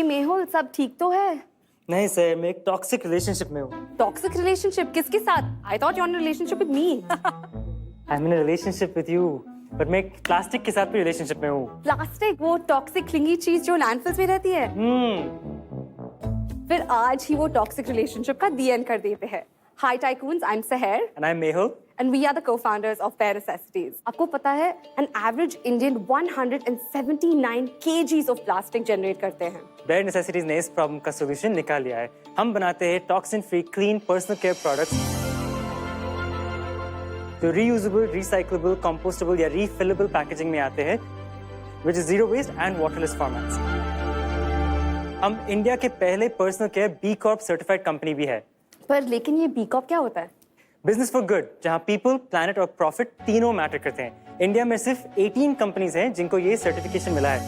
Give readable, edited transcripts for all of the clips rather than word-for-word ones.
हे मेहुल, सब ठीक तो है? नहीं सर, मैं एक टॉक्सिक रिलेशनशिप में हूँ। टॉक्सिक रिलेशनशिप किसके साथ? I thought you're in a relationship with me. I'm in a relationship with you, but मैं एक प्लास्टिक के साथ भी रिलेशनशिप में हूँ। प्लास्टिक, वो टॉक्सिक क्लिंगी चीज जो लैंडफिल्स में रहती है। फिर आज ही वो टॉक्सिक रिलेशनशिप का दी एंड कर देते हैं। Hi Tycoons, I'm Seher. And I'm Mehul. And we are the co-founders of Bare Necessities. आपको पता है, an average Indian 179 kgs of plastic generate करते हैं। Bare Necessities ने इस प्रॉब्लम का सोल्यूशन निकाल लिया है। हम बनाते हैं toxin free clean personal care products जो रीयूजेबल, रिसाइक्लेबल, कंपोस्टेबल या रीफिलेबल पैकेजिंग में आते हैं, which is zero waste and waterless formats. हम इंडिया के पहले personal care B Corp certified company भी है। पर लेकिन ये बी कॉर्प क्या होता है? बिजनेस फॉर गुड, जहां पीपल, प्लैनेट और प्रॉफिट तीनों मैटर करते हैं। इंडिया में सिर्फ 18 कंपनीज हैं जिनको ये सर्टिफिकेशन मिला है।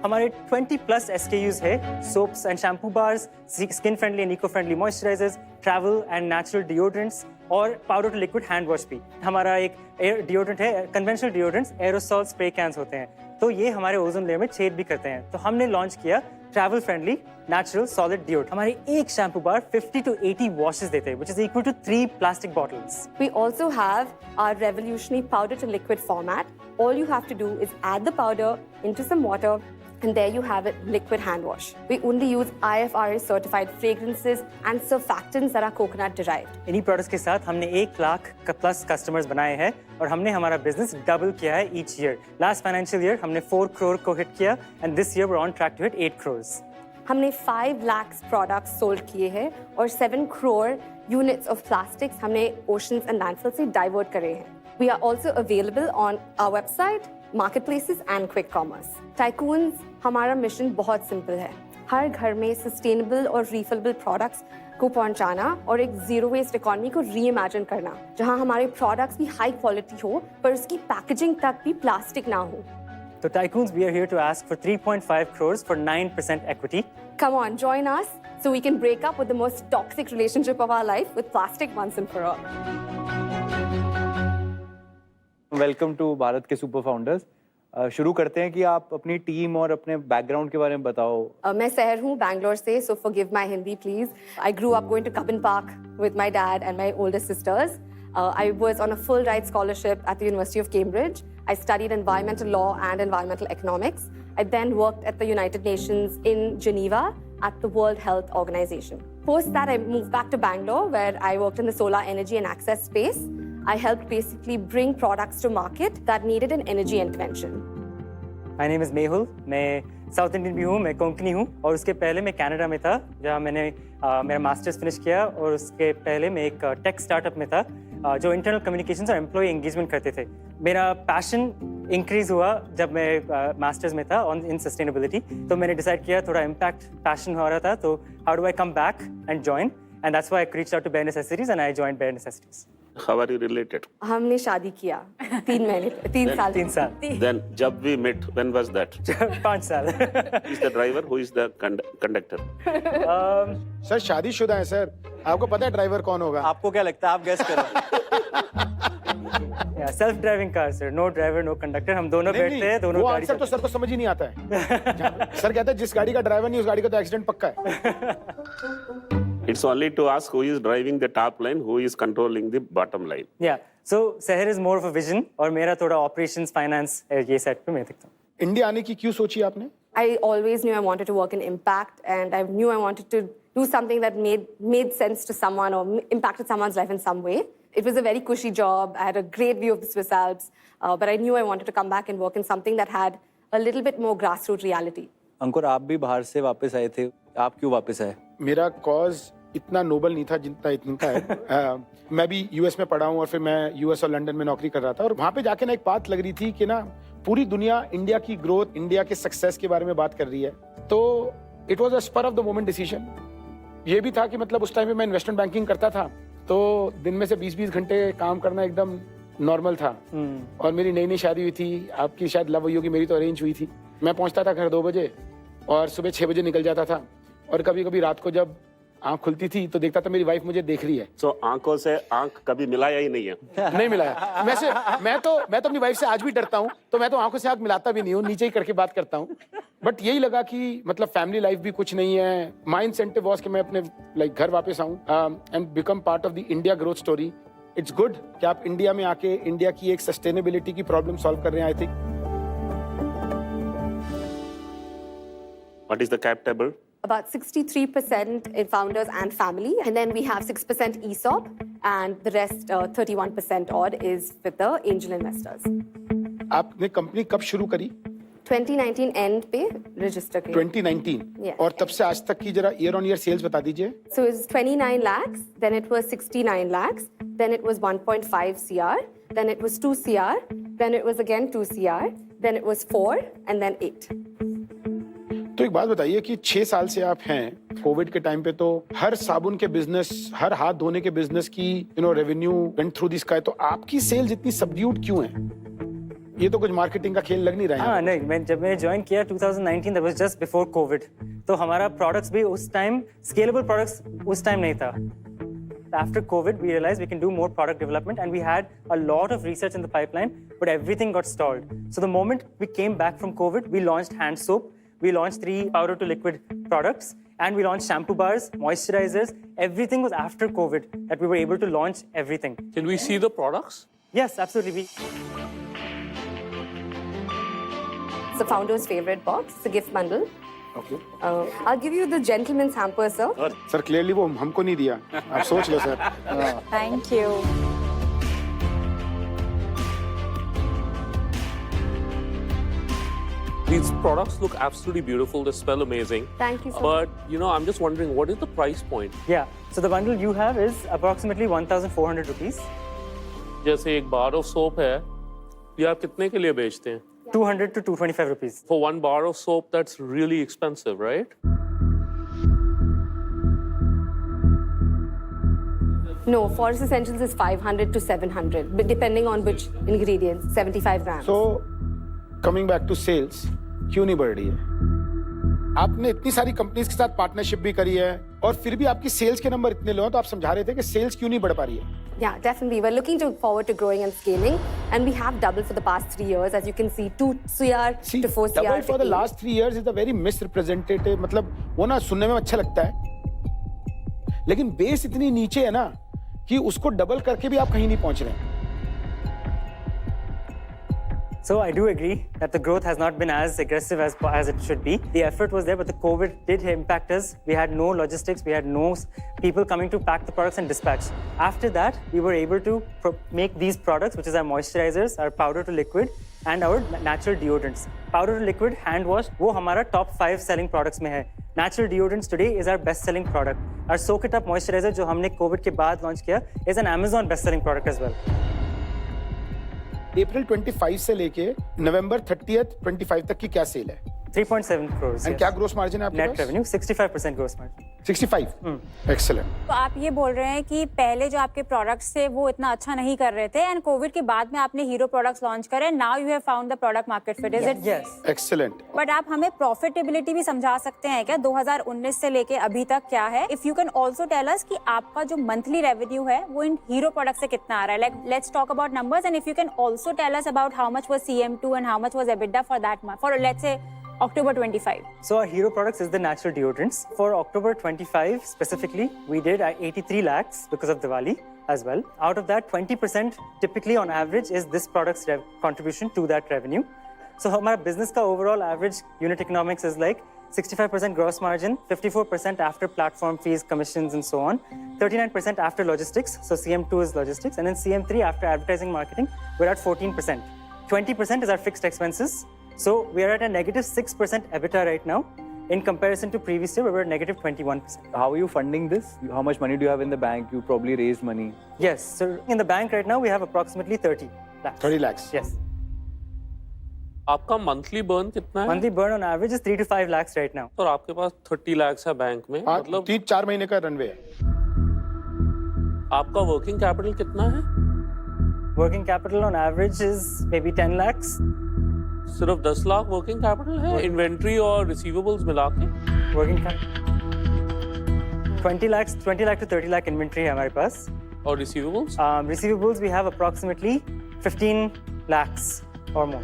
हमारे 20+ SKUs है, soaps and shampoo bars, skin friendly and eco friendly moisturisers, travel and natural deodorants और powder to liquid hand wash भी। हमारा एक डिओड्रेंट है, conventional deodorants aerosol spray cans होते हैं, तो ये हमारे ओजोन लेयर में छेद भी करते हैं। तो हमने लॉन्च किया ट्रैवल फ्रेंडली नेचुरल सॉलिड डिओड। हमारे एक शैम्पू बार 50 to 80 वॉशेस देते हैं, which is equal to 3 plastic bottles. We also have our revolutionary powder to liquid format. All you have to do is add the powder into some water, and there you have it, liquid hand wash. We only use IFRA certified fragrances and surfactants that are coconut derived. इन्हीं products के साथ हमने 1 lakh plus customers बनाए हैं और हमने हमारा business double किया है each year. Last financial year हमने 4 करोड़ को हिट किया and this year we are on track to hit 8 crores. हमने 5 lakhs प्रोडक्ट्स सोल्ड किए हैं और 7 crore यूनिट्स ऑफ प्लास्टिक्स हमने ओशंस एंड लैंडफिल से डाइवर्ट करे हैं। We are also available on our website, marketplaces and quick commerce. Tycoons, हमारा mission बहुत सिंपल है, हर घर में सस्टेनेबल और रिफिलेबल प्रोडक्ट्स को पहुंचाना और एक जीरो वेस्ट इकोनॉमी को रीइमेजिन करना, जहां हमारे प्रोडक्ट्स भी हाई क्वालिटी हो पर उसकी पैकेजिंग तक भी प्लास्टिक ना हो। So Tycoons, we are here to ask for 3.5 crores for 9% equity. Come on, join us so we can break up with the most toxic relationship of our life with plastic once and for all. Welcome to Bharat के super founders. शुरू करते हैं कि आप अपनी team और अपने background के बारे में बताओ। मैं सहर हूँ बैंगलोर से, so forgive my Hindi please. I grew up going to Cubbon Park with my dad and my older sisters. I was on a full ride scholarship at the University of Cambridge. I studied environmental law and environmental economics. I then worked at the United Nations in Geneva at the World Health Organization. Post that, I moved back to Bangalore where I worked in the solar energy and access space. I helped basically bring products to market that needed an energy intervention. My name is Mehul. मैं south Indian भी हूँ, मैं कोंकणी हूँ और उसके पहले मैं Canada में था जहाँ मैंने मेरा मास्टर्स फिनिश किया और उसके पहले मैं एक टेक स्टार्टअप में था जो इंटरनल कम्युनिकेशंस और एम्प्लॉय एंगेजमेंट करते थे। मेरा पैशन इंक्रीज हुआ जब मैं मास्टर्स में था ऑन इन सस्टेनेबिलिटी, तो मैंने डिसाइड किया थोड़ा इम्पैक्ट पैशन हो रहा था, तो how do I come back and join, and that's why I reached out to Bare Necessities and I joined Bare Necessities. How are you related? हमने शादी किया 3 साल। 3 साल। Then, जब we met, when was that? 5 साल। Who is the driver? Who is the conductor? Sir शादीशुदा है sir, आपको पता है ड्राइवर कौन होगा? आपको क्या लगता है, आप गेस करो। Self driving car sir, no driver no conductor, हम दोनों बैठते हैं, दोनों वो गाड़ी आंसर तो सर को समझ ही नहीं आता है। सर कहते हैं जिस गाड़ी का ड्राइवर नहीं उस गाड़ी का तो एक्सीडेंट पक्का है। It's only to ask who is driving the top line, who is controlling the bottom line. Yeah, so Seher is more of a vision और मेरा थोड़ा operations, finance ये साइड पे मैं देखता हूँ। इंडिया आने की क्यों सोची आपने? I always knew I wanted to work in impact, and I knew I wanted to do something that made sense to someone or impacted someone's life in some way. It was a very cushy job. I had a great view of the Swiss Alps, but I knew I wanted to come back and work in something that had a little bit more grassroots reality. अंकुर, आप भी बाहर से वापस आए थे, आप क्यों वापस आए? मेरा कॉज इतना नोबल नहीं था जितना इनका है। मैं भी यूएस में पढ़ा हूँ और फिर मैं यूएस और लंदन में नौकरी कर रहा था और वहाँ पे जाके ना एक बात लग रही थी कि ना पूरी दुनिया इंडिया की ग्रोथ, इंडिया के सक्सेस के बारे में बात कर रही है, तो it was a spur of the moment decision. ये भी था कि मतलब उस टाइम में मैं इन्वेस्टमेंट बैंकिंग करता था, तो दिन में से 20-20 घंटे काम करना एकदम नॉर्मल था। और मेरी नई नई शादी हुई थी, आपकी शायद लव हुई होगी, मेरी तो अरेंज हुई थी। मैं पहुंचता था घर 2 बजे और सुबह 6 बजे निकल जाता था, और कभी कभी रात को जब आंख खुलती थी तो देखता था मेरी वाइफ मुझे देख रही है। So आंखों से आंख कभी मिलाया ही नहीं है? नहीं मिलाया। मैं तो अपनी वाइफ से आज भी डरता हूँ, तो मैं तो आंखों से आंख मिलाता भी नहीं हूँ, नीचे ही करके बात करता हूँ। बट यही लगा कि मतलब फैमिली लाइफ भी कुछ नहीं है. माय इंसेंटिव वाज कि मैं अपने लाइक घर वापस आऊं and become part of the India growth story. It's good कि आप इंडिया में आके इंडिया की एक सस्टेनेबिलिटी की प्रॉब्लम सॉल्व कर रहे हैं. I think. What is the cap table? About 63% in founders and family, and then we have 6% ESOP, and the rest 31% odd is with the angel investors. आपने company कब शुरू करी? 2019 end पे register किया. 2019. Yes. और तब से आज तक की जरा ईयर ऑन ईयर सेल्स बता दीजिए. So it was 29 lakhs, then it was 69 lakhs, then it was 1.5 CR, then it was 2 CR, then it was again 2 CR, then it was 4, and then 8. तो एक बात बताइए कि 6 साल से आप हैं कोविड के टाइम पे, तो हर साबुन के बिजनेस, हर हाथ धोने के बिजनेस की revenue went through the sky, तो आपकी सेल्स इतनी सबड्यूड क्यों है? ये तो कुछ मार्केटिंग का खेल लग नहीं रहा है. हाँ नहीं, जब मैंने ज्वाइन किया 2019, that was just before Covid, तो हमारा प्रोडक्ट्स भी उस टाइम स्केलेबल प्रोडक्ट्स उस टाइम नहीं था. After COVID, we realized we can do more product development, and we had a lot of research in the pipeline, but everything got stalled. So the moment we came back from COVID, we launched hand soap, we launched 3 powder to liquid products, and we launched shampoo bars, moisturizers. Everything was after COVID that we were able to launch everything. Can we see the products? Yes, absolutely. It's the founder's favorite box. It's a gift bundle. Okay I'll give you the gentleman's hamper, sir. Sir, clearly वो हमको नहीं दिया. आप सोच लो sir. Thank you. These products look absolutely beautiful. They smell amazing. Thank you, sir. But, I'm just wondering, what is the price point? Yeah. So the bundle you have is approximately 1,400 rupees. जैसे एक bar of soap है, ये आप कितने के लिए बेचते हैं? 200 to 225 rupees. For one bar of soap, that's really expensive, right? No, Forest Essentials is 500 to 700, but depending on which ingredients, 75 grams. So coming back to sales, क्यों नहीं बढ़ रही है? आपने इतनी सारी कंपनीज के साथ पार्टनरशिप भी करी है और फिर भी आपकी सेल्स के नंबर इतने लो हैं, तो आप समझा रहे थे कि सेल्स क्यों नहीं बढ़ पा रही है? Yeah, definitely. We're looking forward to growing and scaling, and we have doubled for the past 3 years. As you can see, 2 CR See, to 4 CR. double for to the 8. last 3 years is a very misrepresentative. मतलब वो ना सुनने में अच्छा लगता है, लेकिन base इतनी नीचे है ना कि उसको डबल करके भी आप कहीं नहीं पहुंच रहे हैं. So I do agree that the growth has not been as aggressive as it should be. The effort was there, but the COVID did impact us. We had no logistics. We had no people coming to pack the products and dispatch. After that, we were able to make these products, which is our moisturizers, our powder to liquid, and our natural deodorants. Powder to liquid hand wash, वो हमारा top 5 selling products में है. Natural deodorants today is our best selling product. Our Soak It Up moisturizer, जो हमने COVID के बाद launch किया, is an Amazon best selling product as well. अप्रैल 25 से लेके नवंबर 30th 25 तक की क्या सेल है? 3.7 crores. एंड क्या ग्रोस मार्जिन है आपके Net पास? revenue, 65% gross margin. 65. एक्सीलेंट. तो आप ये बोल रहे हैं कि पहले जो आपके प्रोडक्ट्स थे वो इतना अच्छा नहीं कर रहे थे, एंड कोविड के बाद में आपने हीरो प्रोडक्ट्स लॉन्च करे, now you have found the product market fit, is it? Yes. Excellent. But आप हमें प्रॉफिटेबिलिटी भी समझा सकते हैं क्या 2019 से लेके अभी तक क्या है? If you can also tell us कि आपका जो मंथली रेवेन्यू है वो इन हीरो प्रोडक्ट से कितना आ रहा है. Like let's talk about numbers, and if you can also tell us about how much was CM2 and how much was EBITDA for that month, for let's say October 25. So our hero products is the natural deodorants. For October 25 specifically, we did 83 lakhs because of Diwali as well. Out of that, 20% typically on average is this product's contribution to that revenue. So our business ka overall average unit economics is like 65% gross margin, 54% after platform fees, commissions, and so on, 39% after logistics. So CM2 is logistics, and then CM3 after advertising marketing, we're at 14%. 20% is our fixed expenses. So we are at a negative 6% EBITDA right now. In comparison to previous year, we were at negative 21%. How are you funding this? How much money do you have in the bank? You probably raised money. Yes, so in the bank right now, we have approximately 30 lakhs. 30 lakhs. Yes. आपका monthly burn कितना है? Monthly burn on average is 3 to 5 lakhs right now. और आपके पास 30 lakhs है bank में, मतलब 3-4 महीने का रनवे है. आपका working capital कितना है? Working capital on average is maybe 10 lakhs. सिर्फ 10 लाख वर्किंग कैपिटल है, इन्वेंट्री और रिसीवेबल्स मिला के? Working capital 20 lakhs to 30 lakh inventory है हमारे पास. और receivables? Receivables we have approximately 15 lakhs or more.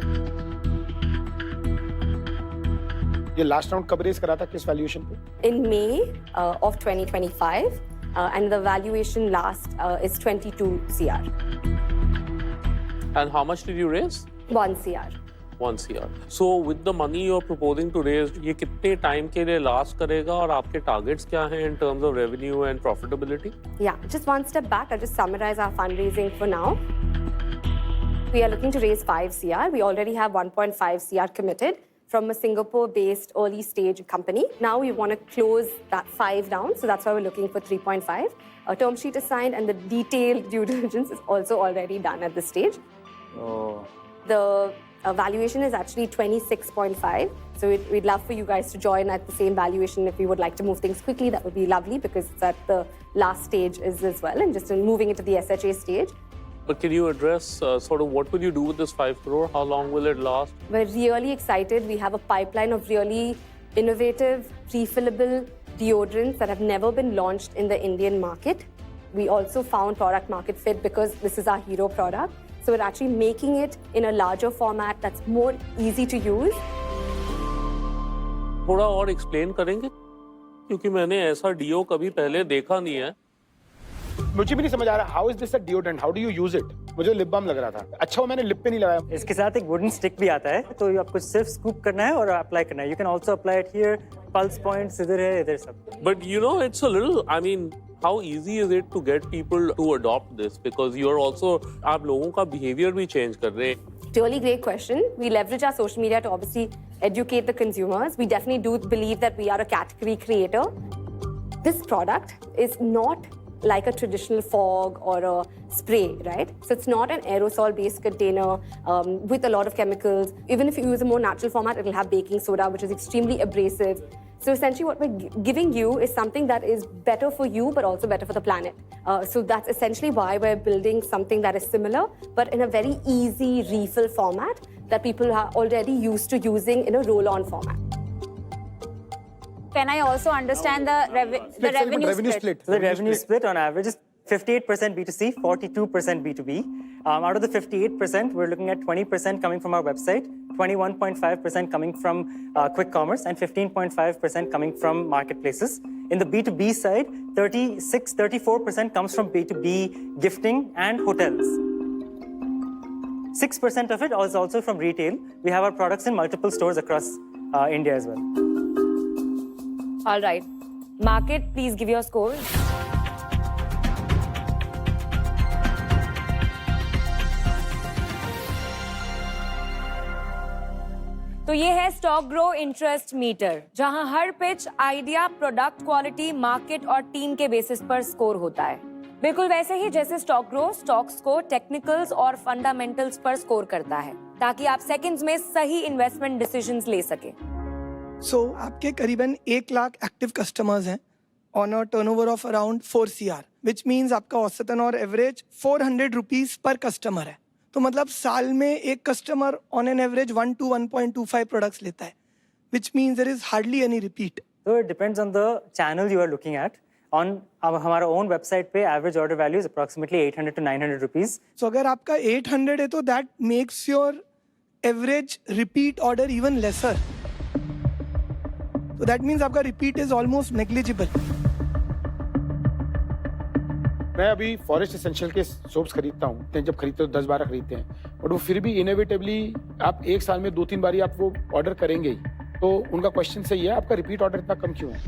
ये लास्ट राउंड कब रेस करा था, किस वैल्यूएशन पे? In May of 2025, and the valuation last is 22 CR. And how much did you raise? 1 CR. 1 CR. So with the money you're proposing to raise, ये कितने time के लिए लास्ट करेगा और आपके टारगेट्स क्या हैं in terms of revenue and profitability? Yeah, just one step back, I'll just summarize our fundraising for now. We are looking to raise 5 CR. We already have 1.5 CR committed from a Singapore-based early stage company. Now we want to close that 5 down, so that's why we're looking for 3.5. A term sheet is signed and the detailed due diligence is also already done at this stage. Oh. The valuation is actually 26.5. So we'd love for you guys to join at the same valuation. If you would like to move things quickly, that would be lovely because it's at the last stage as well, and just moving into the SHA stage. But can you address sort of what will you do with this 5 crore? How long will it last? We're really excited. We have a pipeline of really innovative, refillable deodorants that have never been launched in the Indian market. We also found product market fit because this is our hero product. So we're actually making it in a larger format that's more easy to use. थोड़ा और explain करेंगे क्योंकि मैंने ऐसा do कभी पहले देखा नहीं है. मुझे भी नहीं समझ आ रहा, how is this a deodorant, how do you use it? मुझे लिप बाम लग रहा था, अच्छा वो मैंने लिप पे नहीं लगाया. इसके साथ एक वुडन स्टिक भी आता है, तो आपको सिर्फ स्कूप करना है और अप्लाई करना है. You can also apply it here, pulse points इधर है, इधर सब. But you know, it's a little, I mean, how easy is it to get people to adopt this? Because you're also, आप लोगों का behavior भी change कर रहे हैं. Really great question. We leverage our social media to obviously educate the consumers. We definitely do believe that we are a category creator. This product is not like a traditional fog or a spray, right? So it's not an aerosol-based container with a lot of chemicals. Even if you use a more natural format, it'll have baking soda, which is extremely abrasive. So essentially what we're giving you is something that is better for you, but also better for the planet. So that's essentially why we're building something that is similar, but in a very easy refill format that people are already used to using in a roll-on format. Can I also understand the revenue split? So the revenue split on average is 58% B2C, 42% B2B. Out of the 58%, we're looking at 20% coming from our website, 21.5% coming from quick commerce, and 15.5% coming from marketplaces. In the B2B side, 34% comes from B2B gifting and hotels. 6% of it is also from retail. We have our products in multiple stores across India as well. All right. Market, please give your scores. तो ये है stock grow interest meter, जहां हर pitch idea, product quality, market और team के basis पर score होता है. बिल्कुल वैसे ही जैसे स्टॉक ग्रो स्टॉक्स को टेक्निकल्स और फंडामेंटल्स पर स्कोर करता है, ताकि आप सेकंड्स में सही इन्वेस्टमेंट डिसीजंस ले सके. सो आपके करीबन 1 लाख एक्टिव कस्टमर्स हैं on a turnover of around 4 CR, which means आपका औसतन और एवरेज 400 रुपीज पर कस्टमर है. तो मतलब साल में एक customer on an average 1 to 1.25 products लेता है, which means there is hardly any repeat. So it depends on the channel you are looking at. On हमारा own website पे average order value is approximately 800 to 900 rupees. So अगर आपका 800 है तो that makes your average repeat order even lesser. So that means आपका repeat is almost negligible. मैं अभी forest essential के सोप्स खरीदता हूँ, जब खरीदते हो 10-12 खरीदते हैं, बट वो फिर भी इनोवेटिवली आप एक साल में 2-3 बारी आप वो ऑर्डर करेंगे ही. तो उनका क्वेश्चन सही है, आपका रिपीट ऑर्डर इतना कम क्यों है?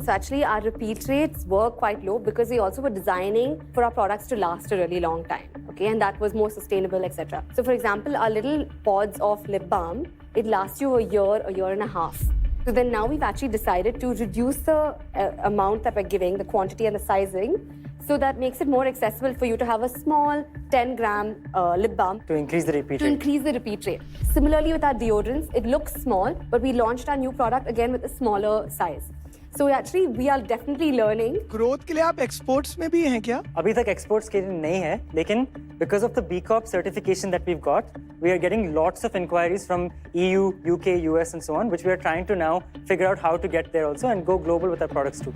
So actually our repeat rates were quite low because we also were designing for our products to last a really long time, okay, and that was more sustainable, etc. So for example, our little pods of lip balm, it lasts you a year and a half. So then now we've actually decided to reduce the amount that we're giving, the quantity and the sizing, so that makes it more accessible for you to have a small 10-gram lip balm. To increase the repeat To rate. increase the repeat rate. Similarly with our deodorants, it looks small, but we launched our new product again with a smaller size. So we are definitely learning. Growth के लिए आप exports में भी हैं क्या? अभी तक exports के लिए नहीं है, लेकिन because of the B Corp certification that we've got, we are getting lots of inquiries from EU, UK, US and so on, which we are trying to now figure out how to get there also and go global with our products too.